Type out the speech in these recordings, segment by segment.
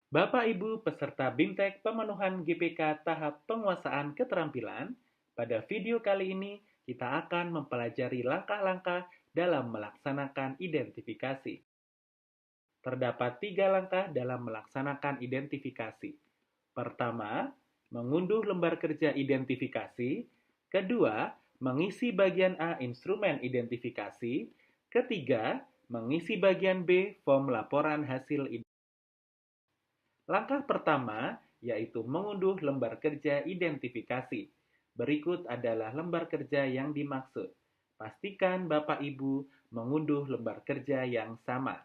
Bapak Ibu peserta BIMTEK pemenuhan GPK tahap penguasaan keterampilan, pada video kali ini kita akan mempelajari langkah-langkah dalam melaksanakan identifikasi. Terdapat 3 langkah dalam melaksanakan identifikasi. Pertama, mengunduh lembar kerja identifikasi. Kedua, mengisi bagian A instrumen identifikasi. Ketiga, mengisi bagian B form laporan hasil identifikasi. Langkah pertama yaitu mengunduh lembar kerja identifikasi. Berikut adalah lembar kerja yang dimaksud. Pastikan Bapak Ibu mengunduh lembar kerja yang sama.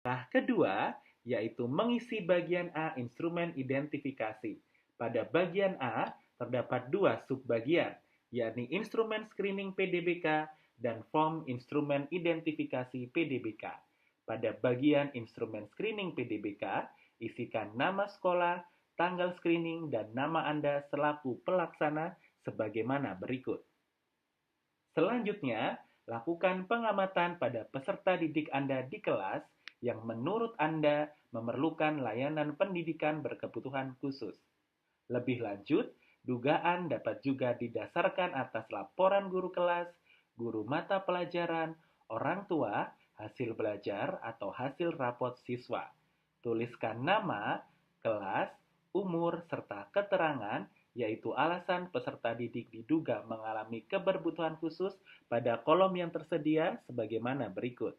Langkah kedua yaitu mengisi bagian A instrumen identifikasi. Pada bagian A terdapat 2 subbagian, yakni instrumen screening PDBK dan form instrumen identifikasi PDBK. Pada bagian instrumen screening PDBK, isikan nama sekolah, tanggal screening, dan nama Anda selaku pelaksana sebagaimana berikut. Selanjutnya, lakukan pengamatan pada peserta didik Anda di kelas yang menurut Anda memerlukan layanan pendidikan berkebutuhan khusus. Lebih lanjut, dugaan dapat juga didasarkan atas laporan guru kelas, guru mata pelajaran, orang tua, hasil belajar, atau hasil rapot siswa. Tuliskan nama, kelas, umur, serta keterangan, yaitu alasan peserta didik diduga mengalami keberbutuhan khusus pada kolom yang tersedia sebagaimana berikut.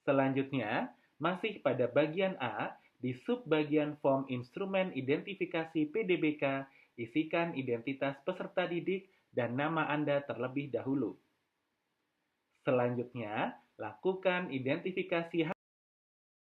Selanjutnya, masih pada bagian A, di subbagian form instrumen identifikasi PDBK, isikan identitas peserta didik dan nama Anda terlebih dahulu. Selanjutnya, lakukan identifikasi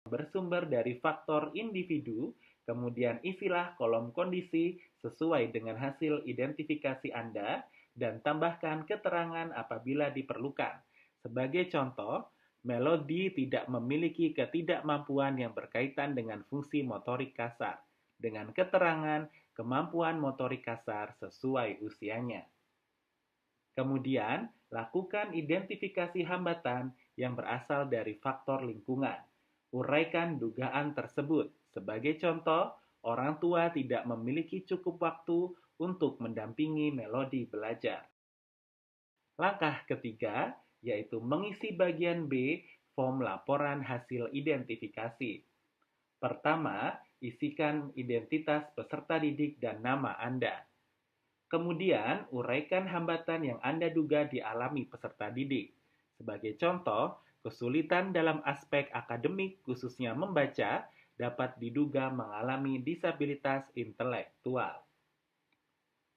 bersumber dari faktor individu, kemudian isilah kolom kondisi sesuai dengan hasil identifikasi Anda dan tambahkan keterangan apabila diperlukan. Sebagai contoh, Melody tidak memiliki ketidakmampuan yang berkaitan dengan fungsi motorik kasar, dengan keterangan kemampuan motorik kasar sesuai usianya. Kemudian, lakukan identifikasi hambatan yang berasal dari faktor lingkungan. Uraikan dugaan tersebut. Sebagai contoh, orang tua tidak memiliki cukup waktu untuk mendampingi Melody belajar. Langkah ketiga, yaitu mengisi bagian B form laporan hasil identifikasi. Pertama, isikan identitas peserta didik dan nama Anda. Kemudian, uraikan hambatan yang Anda duga dialami peserta didik. Sebagai contoh, kesulitan dalam aspek akademik, khususnya membaca, dapat diduga mengalami disabilitas intelektual.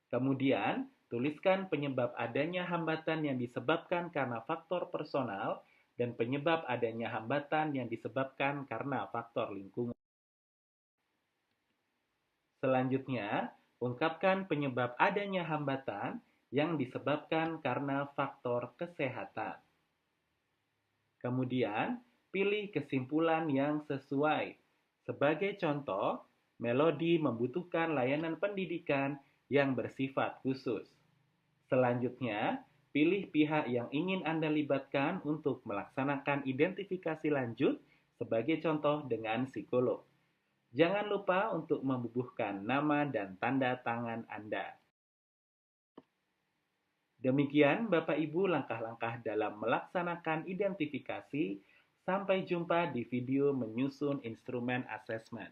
Kemudian, tuliskan penyebab adanya hambatan yang disebabkan karena faktor personal dan penyebab adanya hambatan yang disebabkan karena faktor lingkungan. Selanjutnya, ungkapkan penyebab adanya hambatan yang disebabkan karena faktor kesehatan. Kemudian, pilih kesimpulan yang sesuai. Sebagai contoh, Melody membutuhkan layanan pendidikan yang bersifat khusus. Selanjutnya, pilih pihak yang ingin Anda libatkan untuk melaksanakan identifikasi lanjut, sebagai contoh dengan psikolog. Jangan lupa untuk membubuhkan nama dan tanda tangan Anda. Demikian Bapak Ibu langkah-langkah dalam melaksanakan identifikasi. Sampai jumpa di video menyusun instrumen asesmen.